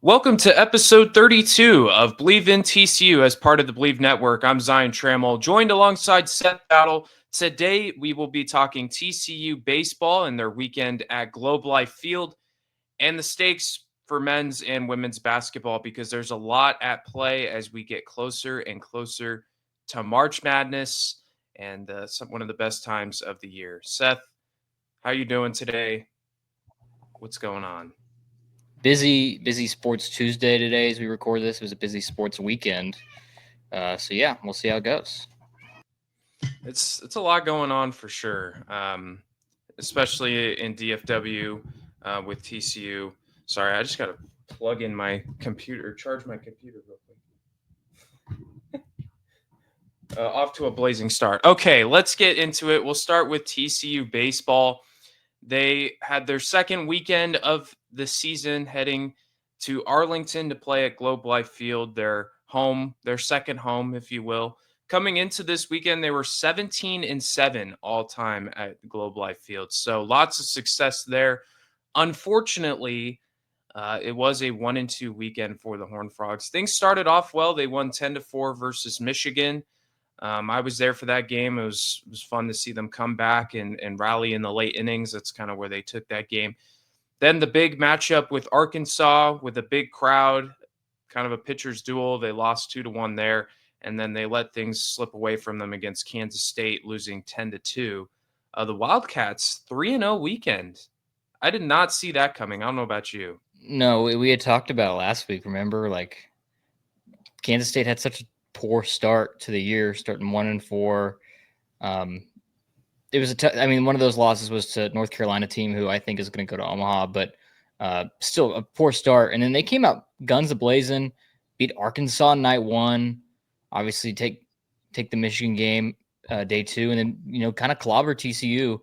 Welcome to episode 32 of Believe in TCU as part of the Believe Network. I'm Zion Trammell, joined alongside Seth Battle. Today, we will be talking TCU Baseball and their weekend at Globe Life Field and the stakes for men's and women's basketball because there's a lot at play as we get closer and closer to March Madness and one of the best times of the year. Seth, how you doing today? What's going on? Busy sports Tuesday today as we record this. It was a busy sports weekend. So yeah, we'll see how it goes. It's a lot going on for sure, especially in DFW with TCU. Sorry, I just got to plug in my computer, charge my computer real quick. Off to a blazing start. Okay, let's get into it. We'll start with TCU baseball. They had their second weekend of the season heading to Arlington to play at Globe Life Field, their home, their second home, if you will. Coming into this weekend, they were 17-7 all time at Globe Life Field. So lots of success there. Unfortunately, it was a 1-2 weekend for the Horned Frogs. Things started off well. They won 10-4 versus Michigan. I was there for that game. It was fun to see them come back and rally in the late innings. That's kind of where they took that game. Then the big matchup with Arkansas with a big crowd, kind of a pitcher's duel. They lost 2-1 there, and then they let things slip away from them against Kansas State, losing 10-2. The Wildcats 3-0 weekend. I did not see that coming. I don't know about you. No, we had talked about it last week. Remember, like Kansas State had such a poor start to the year, starting 1-4. It was one of those losses was to North Carolina team who I think is going to go to Omaha, but still a poor start. And then they came out guns a-blazing, beat Arkansas night one, obviously take the Michigan game day two, and then kind of clobber TCU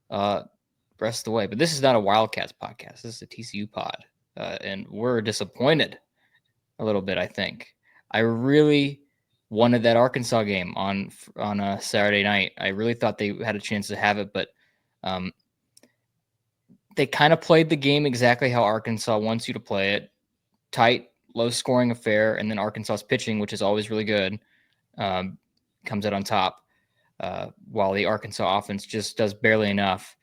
rest of the way. But this is not a Wildcats podcast. This is a TCU pod, and we're disappointed a little bit. I think I really wanted that Arkansas game on a Saturday night. I really thought they had a chance to have it, but they kind of played the game exactly how Arkansas wants you to play it: tight, low-scoring affair, and then Arkansas's pitching, which is always really good, comes out on top, while the Arkansas offense just does barely enough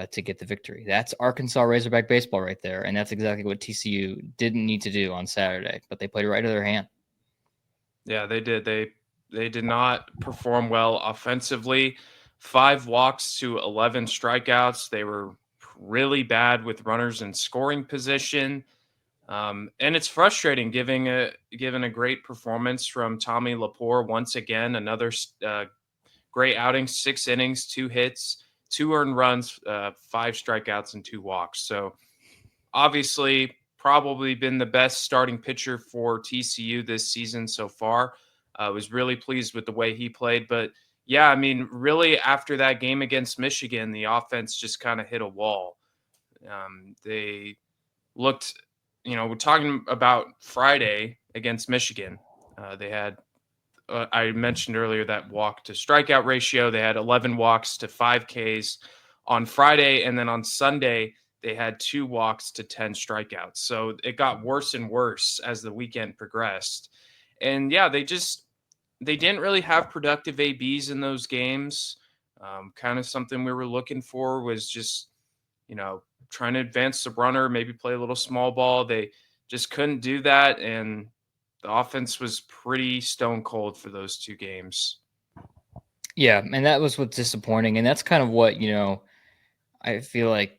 to get the victory. That's Arkansas Razorback baseball right there, and that's exactly what TCU didn't need to do on Saturday, but they played it right to their hand. Yeah, they did. They did not perform well offensively. 5 walks to 11 strikeouts. They were really bad with runners in scoring position. And it's frustrating given a great performance from Tommy Lepore once again. Another great outing, 6 innings, 2 hits, 2 earned runs, 5 strikeouts, and 2 walks. So obviously, probably been the best starting pitcher for TCU this season so far. I was really pleased with the way he played. But yeah, I mean, really after that game against Michigan, the offense just kind of hit a wall. They looked, we're talking about Friday against Michigan. They had, I mentioned earlier, that walk to strikeout ratio. They had 11 walks to 5 Ks on Friday. And then on Sunday, they had 2 walks to 10 strikeouts. So it got worse and worse as the weekend progressed. And yeah, they didn't really have productive ABs in those games. Kind of something we were looking for was just, trying to advance the runner, maybe play a little small ball. They just couldn't do that. And the offense was pretty stone cold for those 2 games. Yeah, and that was what's disappointing. And that's kind of what, I feel like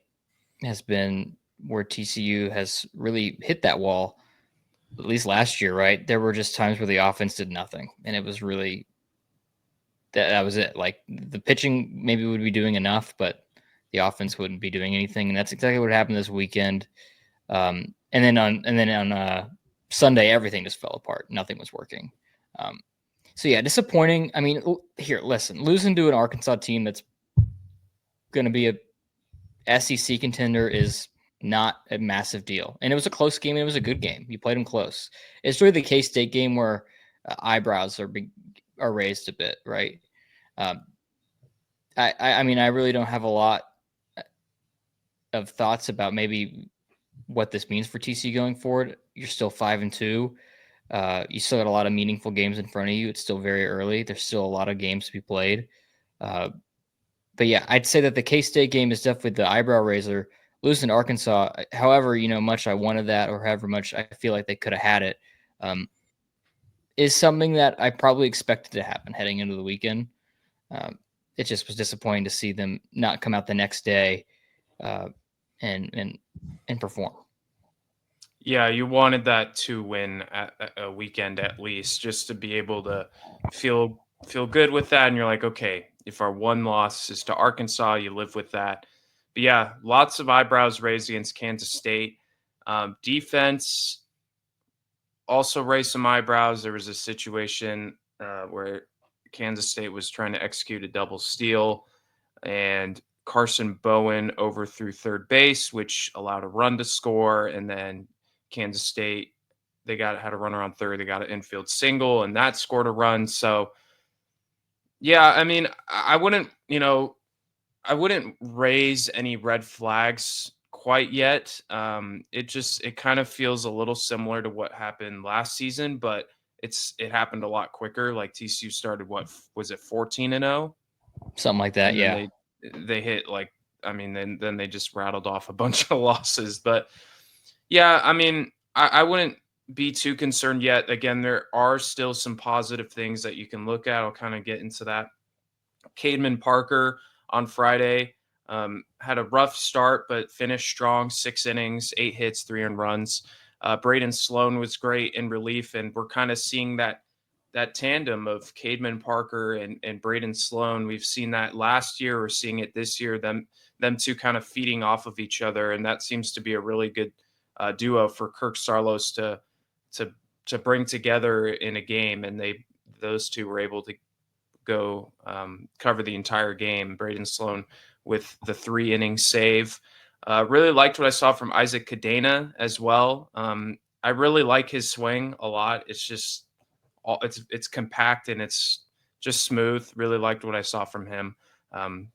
has been where TCU has really hit that wall, at least last year, right? There were just times where the offense did nothing, and it was really that was it. Like the pitching maybe would be doing enough, but the offense wouldn't be doing anything, and that's exactly what happened this weekend. And then on Sunday, everything just fell apart. Nothing was working. So yeah, disappointing. I mean, here, listen, losing to an Arkansas team that's going to be a SEC contender is not a massive deal. And it was a close game. And it was a good game. You played them close. It's really the K-State game where eyebrows are raised a bit, right? I mean, I really don't have a lot of thoughts about maybe what this means for TCU going forward. You're still 5-2. You still got a lot of meaningful games in front of you. It's still very early. There's still a lot of games to be played. But yeah, I'd say that the K-State game is definitely the eyebrow raiser. Losing to Arkansas, however much I wanted that, or however much I feel like they could have had it, is something that I probably expected to happen heading into the weekend. It just was disappointing to see them not come out the next day and perform. Yeah, you wanted that to win at a weekend at least, just to be able to feel good with that. And you're like, okay, if our one loss is to Arkansas, you live with that. But yeah, lots of eyebrows raised against Kansas State. Defense also raised some eyebrows. There was a situation where Kansas State was trying to execute a double steal, and Carson Bowen overthrew third base, which allowed a run to score. And then Kansas State, they had a runner on third. They got an infield single, and that scored a run. So, yeah, I mean, I wouldn't raise any red flags quite yet. It kind of feels a little similar to what happened last season, but it happened a lot quicker. Like TCU started, what was it, 14-0, something like that. and then Yeah. they hit like, I mean, then they just rattled off a bunch of losses. But yeah, I mean, I wouldn't be too concerned yet. Again, there are still some positive things that you can look at. I'll kind of get into that. Cademan Parker on Friday had a rough start, but finished strong. 6 innings, 8 hits, 3 earned runs. Braden Sloan was great in relief, and we're kind of seeing that tandem of Cademan Parker and Braden Sloan. We've seen that last year. We're seeing it this year. Them two kind of feeding off of each other, and that seems to be a really good duo for Kirk Saarloos to bring together in a game. And those two were able to go cover the entire game. Braden Sloan with the 3-inning save. Really liked what I saw from Isaac Cadena as well. I really like his swing a lot. It's just it's compact and it's just smooth. Really liked what I saw from him.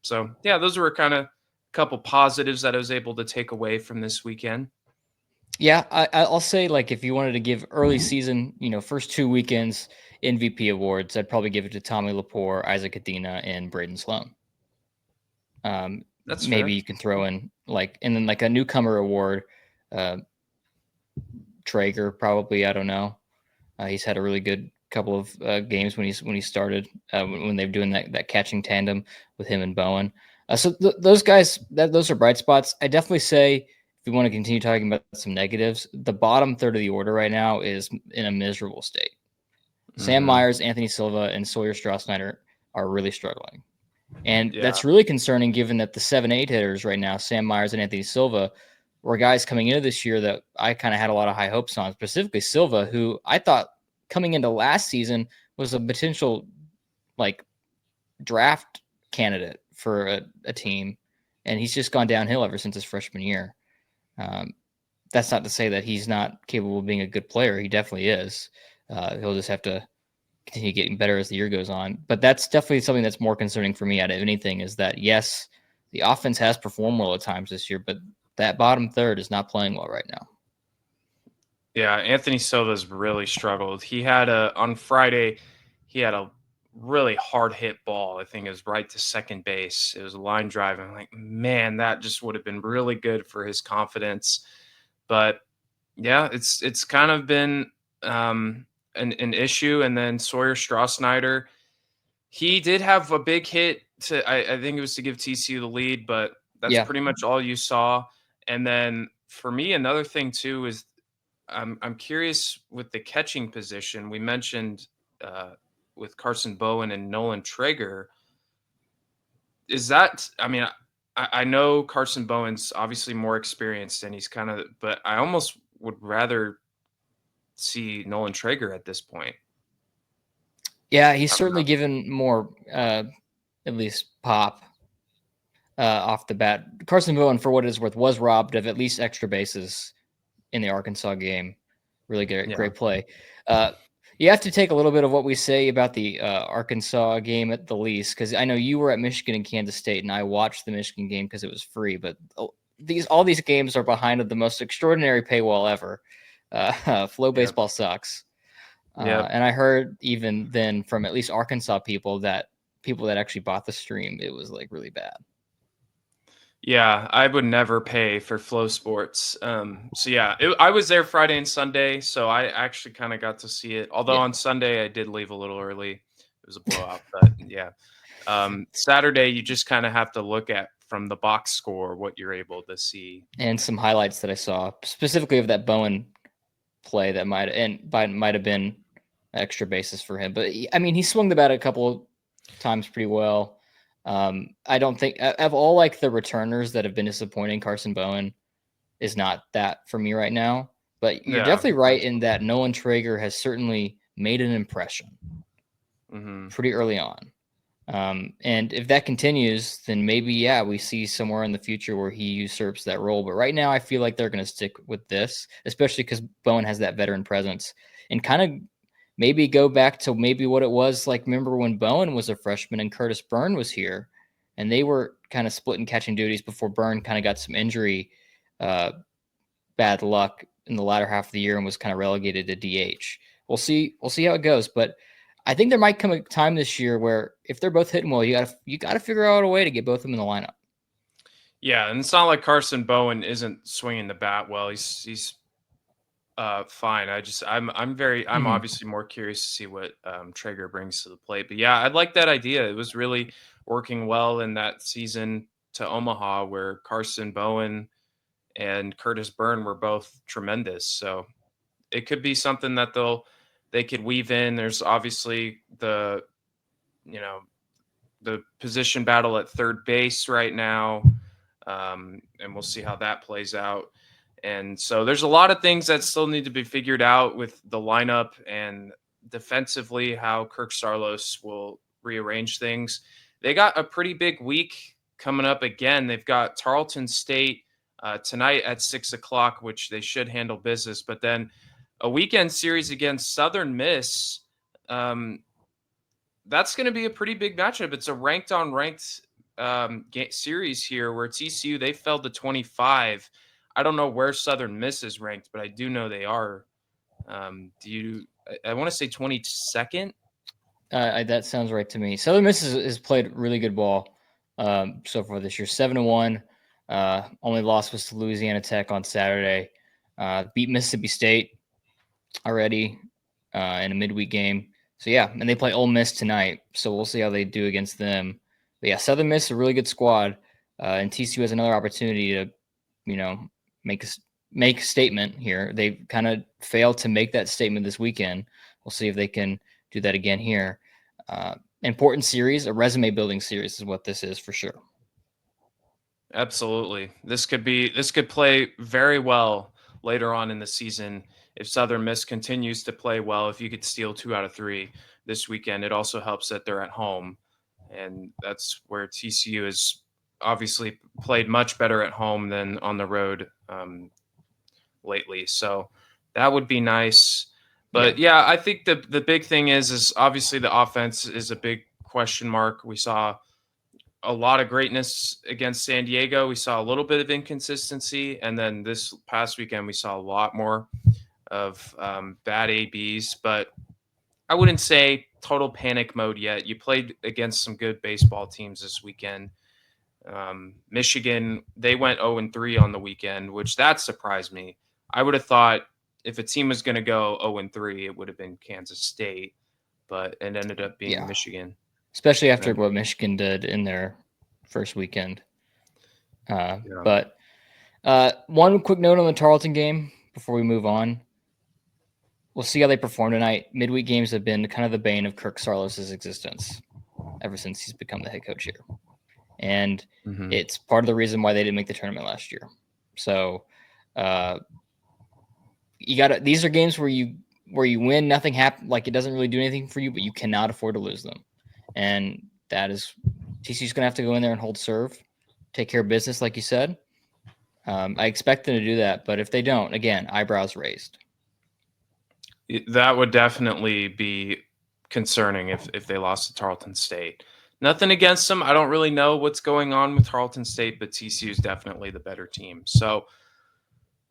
So yeah, those were kind of a couple positives that I was able to take away from this weekend. Yeah, I'll say, like, if you wanted to give early season, first 2 weekends MVP awards, I'd probably give it to Tommy Lepore, Isaac Adina, and Braden Sloan. That's Maybe fair. you can throw in and then a newcomer award, Traeger probably. I don't know. He's had a really good couple of games when he started when they're doing that catching tandem with him and Bowen. So those guys, those are bright spots. I definitely say, if we want to continue talking about some negatives, the bottom third of the order right now is in a miserable state. Sam Mm-hmm. Myers, Anthony Silva, and Sawyer Strauss-Snyder are really struggling. And Yeah. that's really concerning given that the 7-8 hitters right now, Sam Myers and Anthony Silva, were guys coming into this year that I kind of had a lot of high hopes on, specifically Silva, who I thought coming into last season was a potential draft candidate for a team. And he's just gone downhill ever since his freshman year. That's not to say that he's not capable of being a good player. He definitely is. He'll just have to continue getting better as the year goes on. But that's definitely something that's more concerning for me out of anything, is that, yes, the offense has performed well at times this year, but that bottom third is not playing well right now. Yeah, Anthony Silva's really struggled. On Friday, he had a really hard hit ball. I think it was right to second base. It was a line drive. I'm like, man, that just would have been really good for his confidence. But yeah, it's kind of been an issue. And then Sawyer Strauss-Snyder, he did have a big hit I think it was to give TCU the lead, but that's Yeah. pretty much all you saw. And then for me, another thing too is I'm curious with the catching position. We mentioned with Carson Bowen and Nolan Traeger. Is that? I mean, I know Carson Bowen's obviously more experienced, and he's kind of. But I almost would rather see Nolan Traeger at this point. Yeah, he's I don't certainly know. given more, at least pop off the bat. Carson Bowen, for what it's worth, was robbed of at least extra bases in the Arkansas game. Really Yeah, great play. You have to take a little bit of what we say about the Arkansas game at the least, because I know you were at Michigan and Kansas State, and I watched the Michigan game because it was free. But all these games are behind the most extraordinary paywall ever. Flow Yep. Baseball sucks. Yep. And I heard even then from at least Arkansas people that actually bought the stream, it was like really bad. Yeah, I would never pay for Flow Sports. So yeah, I was there Friday and Sunday, so I actually kind of got to see it. Although Yeah. on Sunday I did leave a little early. It was a blowout, but yeah. Saturday you just kind of have to look at from the box score what you're able to see. And some highlights that I saw specifically of that Bowen play that might have been extra basis for him. But I mean, he swung the bat a couple of times pretty well. I don't think of all like the returners that have been disappointing, Carson Bowen is not that for me right now. But you're Yeah, definitely right in absolutely. that Nolan Traeger has certainly made an impression Hmm. pretty early on. And if that continues, then maybe, yeah, we see somewhere in the future where he usurps that role. But right now, I feel like they're going to stick with this, especially because Bowen has that veteran presence and kind of maybe go back to maybe what it was like. Remember when Bowen was a freshman and Curtis Byrne was here and they were kind of splitting catching duties before Byrne kind of got some injury, uh, bad luck in the latter half of the year and was kind of relegated to DH. We'll see. We'll see how it goes. But I think there might come a time this year where if they're both hitting well, you gotta figure out a way to get both of them in the lineup. Yeah, and it's not like Carson Bowen isn't swinging the bat well. He's fine. I'm Mm-hmm. obviously more curious to see what Traeger brings to the plate. But yeah, I like that idea. It was really working well in that season to Omaha where Carson Bowen and Curtis Byrne were both tremendous. So it could be something that they could weave in. There's obviously you know the position battle at third base right now, and we'll see how that plays out. And so there's a lot of things that still need to be figured out with the lineup and defensively how Kirk Sarlos will rearrange things. They got a pretty big week coming up again. They've got Tarleton State tonight at 6 o'clock, which they should handle business, but then a weekend series against Southern Miss. Um, that's going to be a pretty big matchup. It's a ranked on ranked series here where TCU they fell to 25. I don't know where Southern Miss is ranked, but I do know they are. Do you? I want to say 22nd. That sounds right to me. Southern Miss has played really good ball so far this year. 7-1. Only loss was to Louisiana Tech on Saturday. Beat Mississippi State already in a midweek game. So yeah, and they play Ole Miss tonight. So we'll see how they do against them. But yeah, Southern Miss is a really good squad, and TCU has another opportunity to, you know, make a make a statement here. They kind of failed to make that statement this weekend. We'll see if they can do that again here. Important series, a resume building series is what this is for sure. Absolutely. This could play very well later on in the season if Southern Miss continues to play well. If you could steal 2 out of 3 this weekend, it also helps that they're at home, and that's where TCU has obviously played much better at home than on the road lately. So that would be nice. Yeah, But yeah, I think the big thing is obviously the offense is a big question mark. We saw a lot of greatness against San Diego. We saw a little bit of inconsistency, and then this past weekend we saw a lot more of bad ABs. But I wouldn't say total panic mode yet. You played against some good baseball teams this weekend. Michigan, they went 0-3 on the weekend, which that surprised me. I would have thought if a team was going to go 0-3, it would have been Kansas State, but it ended up being yeah, Michigan. especially after And what Michigan did in their first weekend. yeah. But one quick note on the Tarleton game before we move on. We'll see how they perform tonight. Midweek games have been kind of the bane of Kirk Sarlos's existence ever since he's become the head coach here, and Mm-hmm. it's part of the reason why they didn't make the tournament last year. So uh, you got to. These are games where you win, nothing happen, like it doesn't really do anything for you, but you cannot afford to lose them, and that is TCU's going to have to go in there and hold serve, take care of business, like you said. I expect them to do that, but if they don't, again, eyebrows raised. That would definitely be concerning if they lost to Tarleton State. Nothing against them. I don't really know what's going on with Tarleton State, but TCU is definitely the better team. So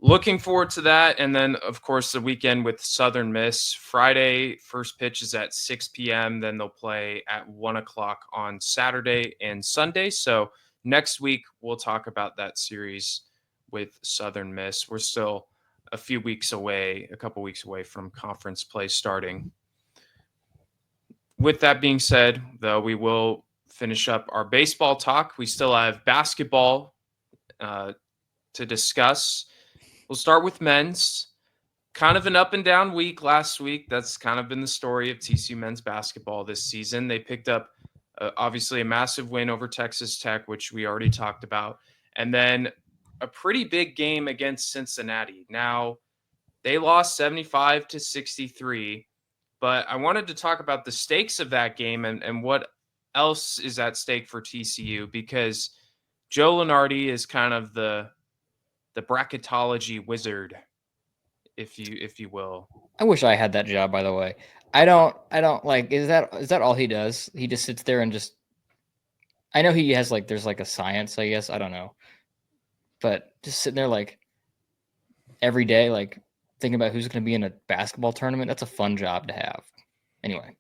looking forward to that. And then, of course, the weekend with Southern Miss. Friday, first pitch is at 6 p.m. Then they'll play at 1 o'clock on Saturday and Sunday. So next week, we'll talk about that series with Southern Miss. We're still a couple weeks away from conference play starting. With that being said, though, we will finish up our baseball talk. We still have basketball uh, to discuss. We'll start with men's. Kind of an up and down week last week. That's kind of been the story of TCU men's basketball this season. They picked up obviously a massive win over Texas Tech, which we already talked about, and then a pretty big game against Cincinnati. Now, they lost 75-63, but I wanted to talk about the stakes of that game and what else is at stake for TCU, because Joe Lunardi is kind of the bracketology wizard, if you will. I wish I had that job, by the way. I don't like, is that all he does? He just sits there and just, I know he has like, there's like a science, I guess, I don't know. But just sitting there like every day, like thinking about who's going to be in a basketball tournament, that's a fun job to have. Anyway.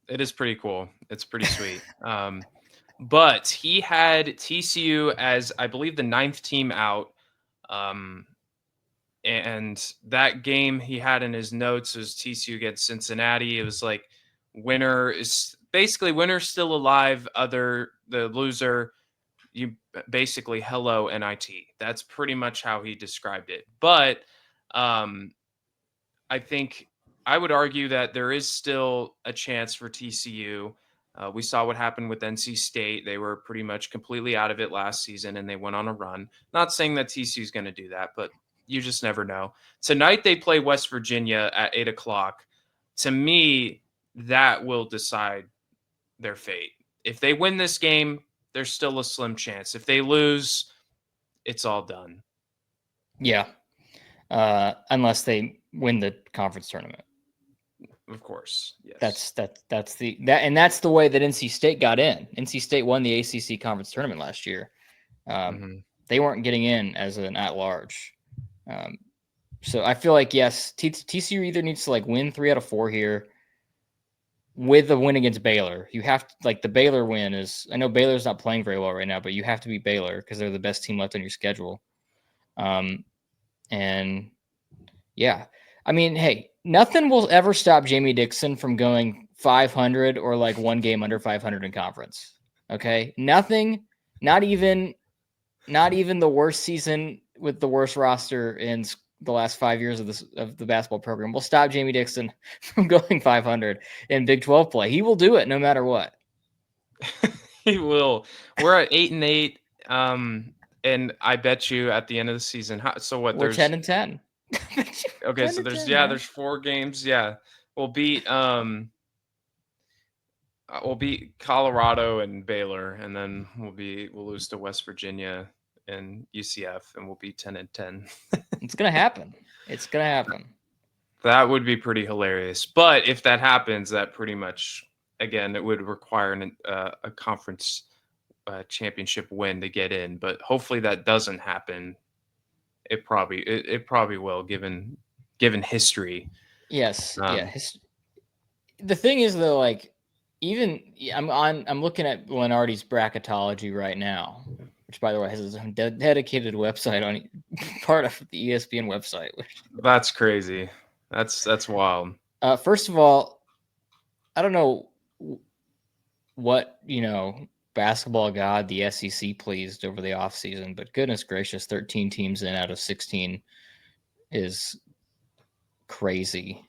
It is pretty cool. It's pretty sweet. But he had TCU as, I believe, the ninth team out. Um, and that game he had in his notes was TCU against Cincinnati. It was like winner's still alive. The loser, you basically hello NIT. That's pretty much how he described it. But um, I think I would argue that there is still a chance for TCU. We saw what happened with NC State. They were pretty much completely out of it last season and they went on a run. Not saying that TCU is going to do that, but you just never know. Tonight they play West Virginia at 8 o'clock. To me, that will decide their fate. If they win this game, there's still a slim chance. If they lose, it's all done. Yeah. Unless they win the conference tournament. Of course, yes. That's the way that NC State got in. NC State won the ACC conference tournament last year. They weren't getting in as an at-large. So I feel like, yes, TCU either needs to like win 3 out of 4 here with a win against Baylor. You have to, like, the Baylor win is, I know Baylor's not playing very well right now, but you have to beat Baylor because they're the best team left on your schedule. And yeah, I mean, hey, nothing will ever stop Jamie Dixon from going 500 or like one game under 500 in conference. Okay, nothing, not even the worst season with the worst roster in the last 5 years of the basketball program will stop Jamie Dixon from going 500 in Big 12 play. He will do it no matter what. He will. We're at 8-8, and I bet you at the end of the season. So what? We're There's 10-10. Okay, so there's 4 games. Yeah, we'll beat Colorado and Baylor, and then we'll lose to West Virginia and UCF, and we'll be 10-10. It's gonna happen. It's gonna happen. That would be pretty hilarious. But if that happens, that pretty much, again, it would require a conference championship win to get in. But hopefully that doesn't happen. It probably will, given history. Yes. Yeah. The thing is, though, like, even I'm looking at Lenardi's bracketology right now, which, by the way, has his own dedicated website on part of the ESPN website. That's crazy. That's wild. First of all, I don't know what basketball god the SEC pleased over the offseason, but goodness gracious, 13 teams in out of 16 is crazy.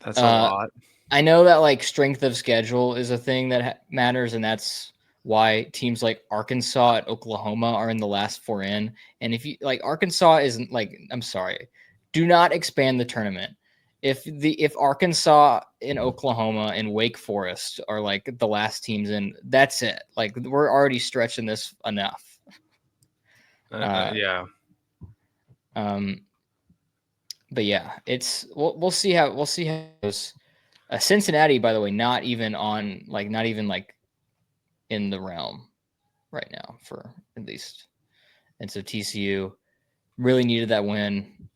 That's a lot. I know that like strength of schedule is a thing that matters, and that's why teams like Arkansas and Oklahoma are in the last 4 in. And if you like, Arkansas isn't like, I'm sorry, do not expand the tournament. If Arkansas and Oklahoma and Wake Forest are like the last teams in, that's it. Like, we're already stretching this enough. Yeah. But yeah, we'll see how it goes. Cincinnati, by the way, not even in the realm right now, for at least. And so TCU really needed that win.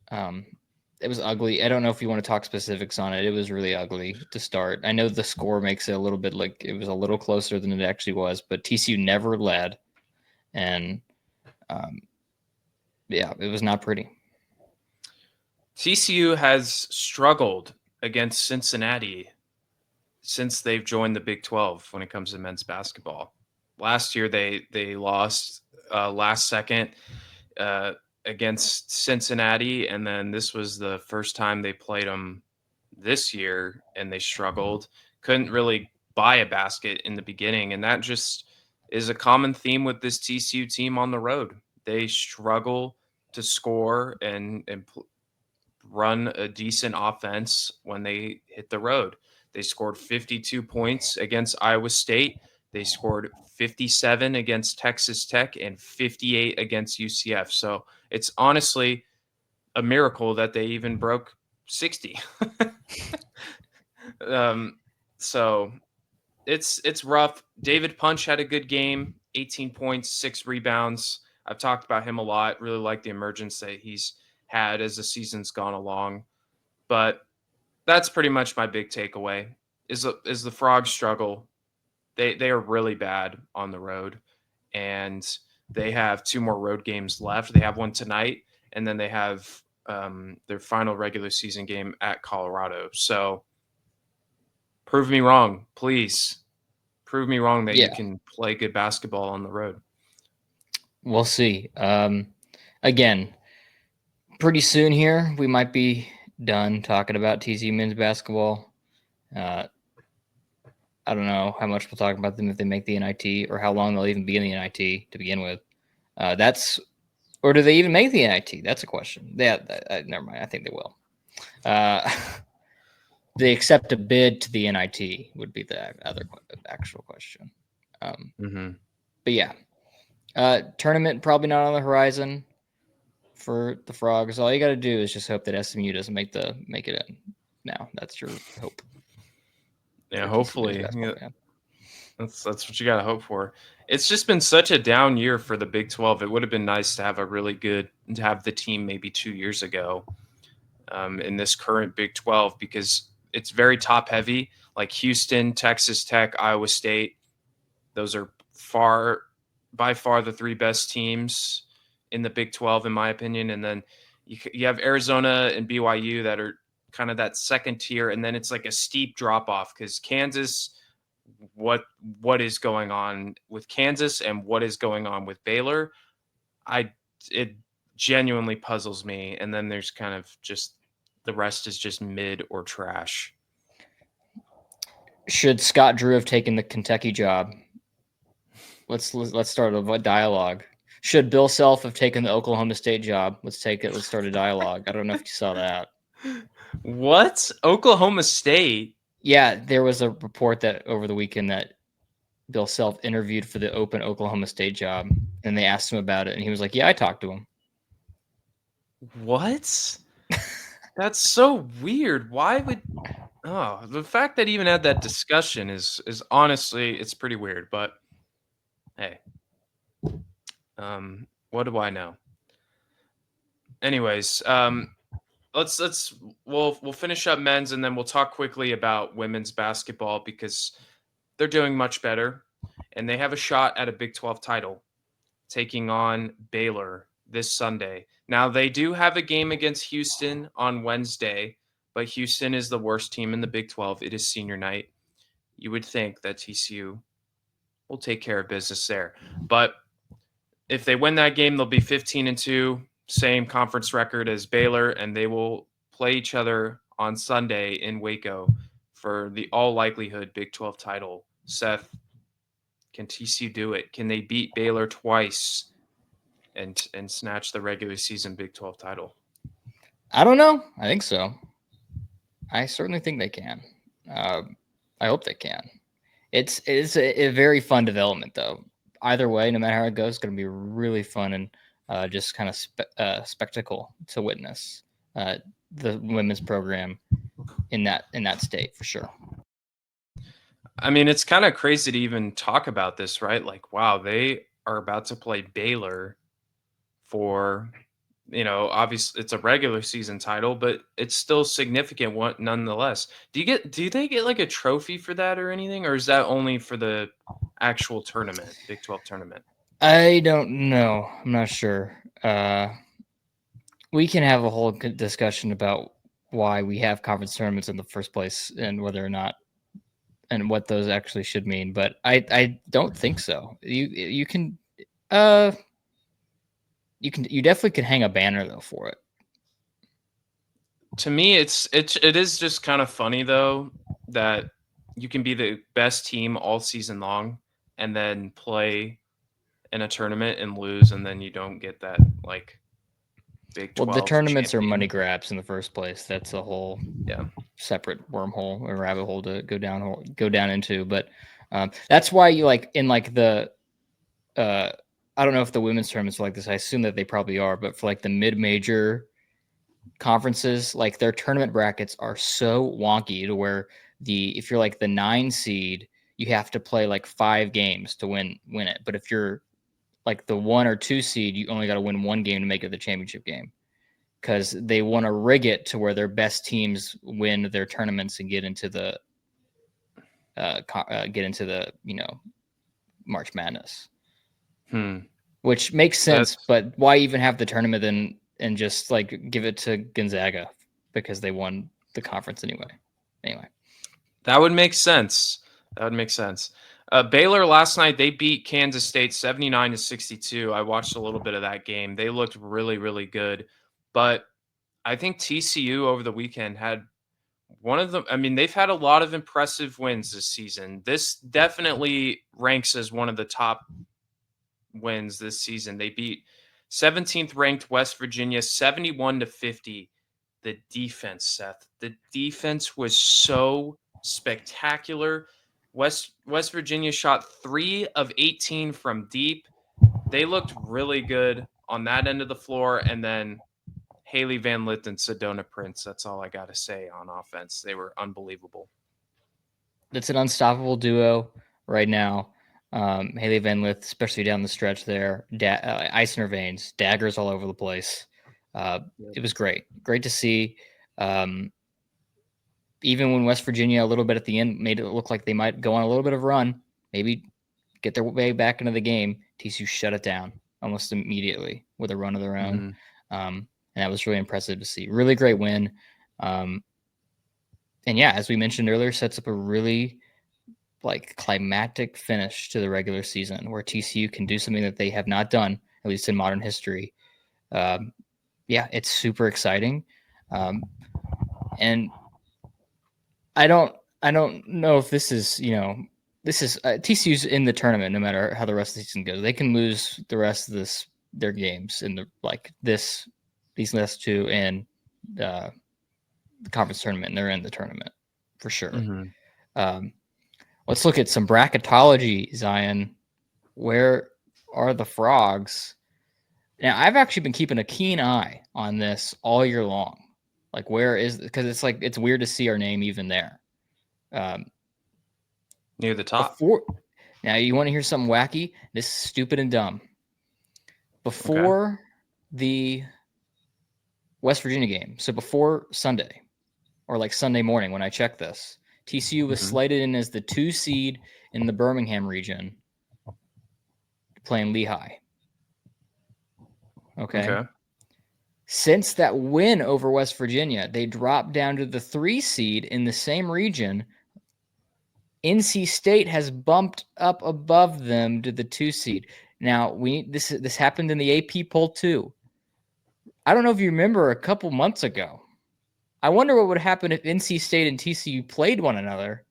It was ugly. I don't know if you want to talk specifics on it. It was really ugly to start. I know the score makes it a little bit like it was a little closer than it actually was, but TCU never led. And yeah, it was not pretty. TCU has struggled against Cincinnati since they've joined the Big 12 when it comes to men's basketball. Last year they lost last second against Cincinnati, and then this was the first time they played them this year, and they struggled. Couldn't really buy a basket in the beginning, and that just is a common theme with this TCU team on the road. They struggle to score and run a decent offense when they hit the road. They scored 52 points against Iowa State. They scored 57 against Texas Tech and 58 against UCF. So it's honestly a miracle that they even broke 60. So it's rough. David Punch had a good game, 18 points, 6 rebounds. I've talked about him a lot. Really like the emergence that he's had as the season's gone along. But that's pretty much my big takeaway. Is the Frogs struggle? They are really bad on the road, and they have 2 more road games left. They have one tonight, and then they have their final regular season game at Colorado. So prove me wrong, please. Prove me wrong that you can play good basketball on the road. We'll see. Again, pretty soon here, we might be done talking about TCU men's basketball. I don't know how much we'll talk about them if they make the NIT, or how long they'll even be in the NIT to begin with. Or do they even make the NIT? That's a question. Never mind. I think they will. They accept a bid to the NIT would be the other actual question. But yeah, tournament probably not on the horizon for the Frogs. All you got to do is just hope that SMU doesn't make it in. Now that's your hope. Yeah, hopefully. Yeah. That's what you got to hope for. It's just been such a down year for the Big 12. It would have been nice to have the team maybe 2 years ago in this current Big 12, because it's very top heavy. Like Houston, Texas Tech, Iowa State. Those are by far the 3 best teams in the Big 12, in my opinion. And then you have Arizona and BYU that are kind of that second tier. And then it's like a steep drop off because Kansas, what is going on with Kansas and what is going on with Baylor? It genuinely puzzles me. And then there's kind of just the rest is just mid or trash. Should Scott Drew have taken the Kentucky job? Let's start a dialogue. Should Bill Self have taken the Oklahoma State job? Let's start a dialogue. I don't know if you saw that. What? Oklahoma State? Yeah, there was a report that over the weekend that Bill Self interviewed for the open Oklahoma State job, and they asked him about it, and he was like, "Yeah, I talked to him." What? That's so weird. Why would the fact that he even had that discussion is honestly, it's pretty weird, but hey. What do I know? Anyways, we'll finish up men's, and then we'll talk quickly about women's basketball because they're doing much better, and they have a shot at a Big 12 title, taking on Baylor this Sunday. Now, they do have a game against Houston on Wednesday, but Houston is the worst team in the Big 12. It is senior night. You would think that TCU will take care of business there. But if they win that game, they'll be 15-2, same conference record as Baylor, and they will play each other on Sunday in Waco for the all likelihood Big 12 title. Seth, can TCU do it? Can they beat Baylor twice and snatch the regular season Big 12 title? I don't know. I think so. I certainly think they can. I hope they can. It's a very fun development, though. Either way, no matter how it goes, it's going to be really fun and just kind of spectacle to witness the women's program in that state for sure. I mean, it's kind of crazy to even talk about this, right? Like, wow, they are about to play Baylor for, obviously it's a regular season title, but it's still significant one nonetheless. Do they get like a trophy for that or anything, or is that only for the actual tournament, Big 12 tournament? I don't know. I'm not sure. We can have a whole discussion about why we have conference tournaments in the first place and whether or not and what those actually should mean. But I don't think so. Uh you definitely can hang a banner though for it. To me, it is just kind of funny though that you can be the best team all season long and then play in a tournament and lose, and then you don't get that like Big Well, the 12 tournaments are money champion. grabs in the first place. That's a whole Yeah. separate wormhole or rabbit hole to go down into. But that's why you like in like the uh, I don't know if the women's tournaments are like this. I assume that they probably are, but for like the mid-major conferences, like their tournament brackets are so wonky to where if you're like the 9 seed, you have to play like 5 games to win it. But if you're like the 1 or 2 seed, you only got to win 1 game to make it the championship game because they want to rig it to where their best teams win their tournaments and get into the March Madness, Hmm. which makes sense. That's But why even have the tournament then and just like give it to Gonzaga because they won the conference anyway? Anyway, that would make sense. That would make sense. Baylor last night they beat Kansas State 79-62. I watched a little bit of that game. They looked really really good, but I think TCU over the weekend had one of them. I mean, they've had a lot of impressive wins this season. This definitely ranks as one of the top wins this season. They beat 17th ranked West Virginia 71-50. The defense, Seth. The defense was so spectacular. West Virginia shot 3 of 18 from deep. They looked really good on that end of the floor, and then Haley Van Lith and Sedona Prince. That's all I got to say on offense. They were unbelievable. that's an unstoppable duo right now. Haley Van Lith, especially down the stretch there, ice in her veins, daggers all over the place. It was great to see. Um, even when West Virginia a little bit at the end made it look like they might go on a little bit of a run, maybe get their way back into the game, TCU shut it down almost immediately with a run of their own. Mm-hmm. And that was really impressive to see. Really great win. And yeah, as we mentioned earlier, sets up a really like climactic finish to the regular season where TCU can do something that they have not done, at least in modern history. Yeah, it's super exciting. And I don't know if this is TCU's in the tournament no matter how the rest of the season goes. They can lose the rest of their games in these last 2 and the conference tournament, and they're in the tournament for sure. Mm-hmm. Let's look at some bracketology, Zion. Where are the Frogs? Now, I've actually been keeping a keen eye on this all year long. Like, where is because it's weird to see our name even there. Near the top. Before now, you want to hear something wacky? This is stupid and dumb. Okay. Before the West Virginia game, so before Sunday or like Sunday morning when I checked this, TCU was Mm-hmm. slated in as the 2 seed in the Birmingham region playing Lehigh. Okay. Okay. Since that win over West Virginia, they dropped down to the 3 seed in the same region. NC State has bumped up above them to the 2 seed. Now, this happened in the AP poll too. I don't know if you remember a couple months ago. I wonder what would happen if NC State and TCU played one another.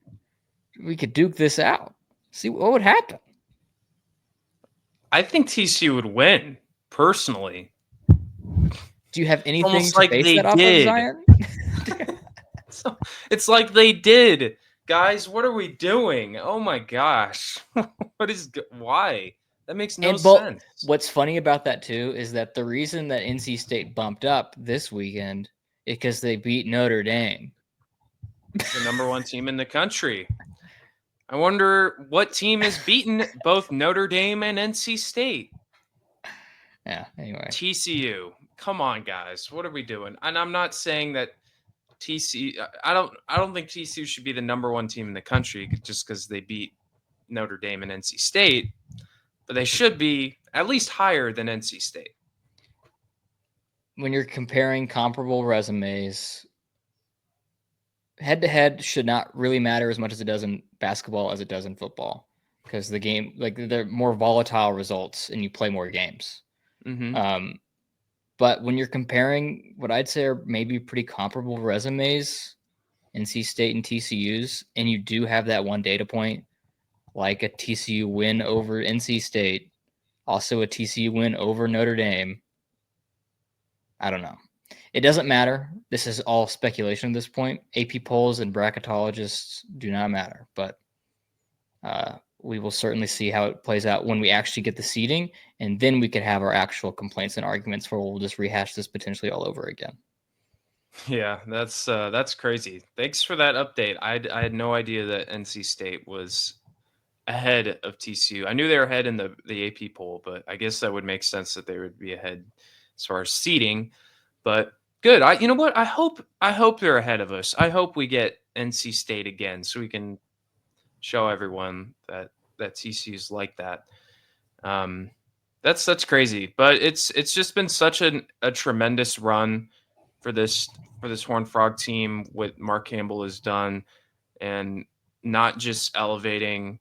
We could duke this out. See what would happen. I think TCU would win, personally. Do you have It's anything almost to like base they that off of, did. Zion? So, it's like they did. Guys, what are we doing? Oh my gosh. Why? That makes no But sense. what's funny about that too is that the reason that NC State bumped up this weekend is because they beat Notre Dame. The number 1 team in the country. I wonder what team has beaten both Notre Dame and NC State. Yeah. Anyway, TCU. Come on, guys. What are we doing? And I'm not saying that TCU. I don't think TCU should be the number one team in the country just because they beat Notre Dame and NC State, but they should be at least higher than NC State. when you're comparing comparable resumes, head to head should not really matter as much as it does in basketball as it does in football, because the game, like, they're more volatile results and you play more games. Mm-hmm. But when you're comparing what I'd say are maybe pretty comparable resumes, NC State and TCU's, and you do have that one data point, like a TCU win over NC State, also a TCU win over Notre Dame. I don't know. It doesn't matter. This is all speculation at this point. AP polls and bracketologists do not matter, but we will certainly see how it plays out when we actually get the seeding, and then we could have our actual complaints and arguments where we'll just rehash this potentially all over again. Yeah, that's crazy. Thanks for that update. I had no idea that NC State was ahead of TCU. I knew they were ahead in the AP poll, but I guess that would make sense that they would be ahead as far as seeding. But good. You know what? I hope they're ahead of us. I hope we get NC State again so we can show everyone that TCU's like that. Um, that's crazy, but it's just been such a tremendous run for this Horned Frog team. What Mark Campbell has done, and not just elevating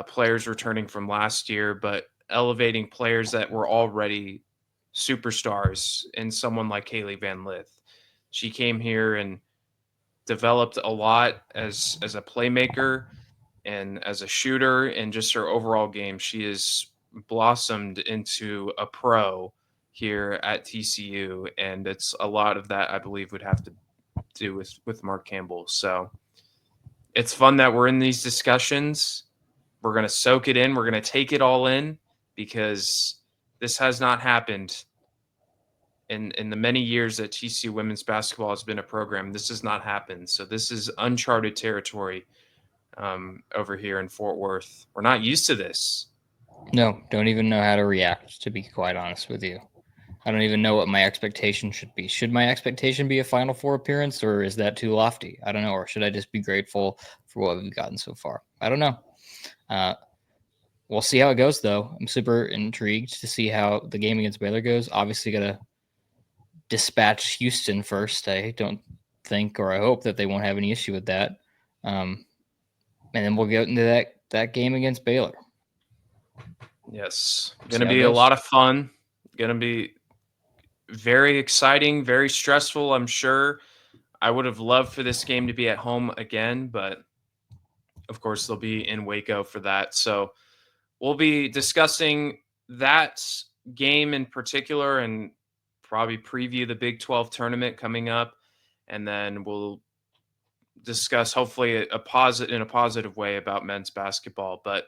players returning from last year, but elevating players that were already superstars in someone like Kaylee Van Lith. She came here and developed a lot as a playmaker and as a shooter, and just her overall game. She has blossomed into a pro here at TCU, and it's a lot of that I believe would have to do with Mark Campbell. So it's fun that we're in these discussions. We're going to soak it in. We're going to take it all in because this has not happened in the many years that TCU women's basketball has been a program. This has not happened. So this is uncharted territory over here in Fort Worth. We're not used to this. No, don't even know how to react, to be quite honest with you. I don't even know what my expectation should be. Should my expectation be a Final Four appearance, or is that too lofty? I don't know. Or should I just be grateful for what we've gotten so far? I don't know. We'll see how it goes, though. I'm super intrigued to see how the game against Baylor goes. Obviously, got to dispatch Houston first. I don't think, or I hope that they won't have any issue with that. And then we'll get into that game against Baylor. Yes, See going to how it be a goes. lot of fun. Going to be very exciting, very stressful, I'm sure. I would have loved for this game to be at home again, but of course they'll be in Waco for that. So we'll be discussing that game in particular and probably preview the Big 12 tournament coming up. And then we'll discuss hopefully in a positive way about men's basketball. But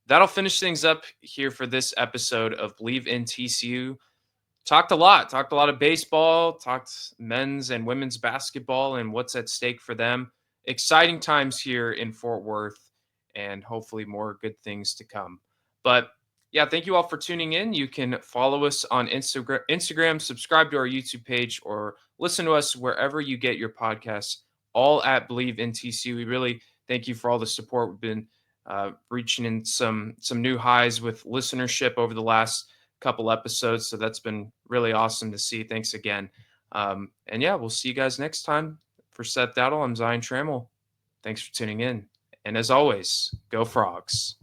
that'll finish things up here for this episode of Believe in TCU. Talked a lot of baseball, talked men's and women's basketball and what's at stake for them. Exciting times here in Fort Worth, and hopefully more good things to come. But yeah, thank you all for tuning in. You can follow us on Instagram, subscribe to our YouTube page, or listen to us wherever you get your podcasts, all at Believe in TCU. We really thank you for all the support. We've been reaching in some new highs with listenership over the last couple episodes, so that's been really awesome to see. Thanks again. And yeah, we'll see you guys next time. For Seth Dowdle, I'm Zion Trammell. Thanks for tuning in. And as always, go Frogs.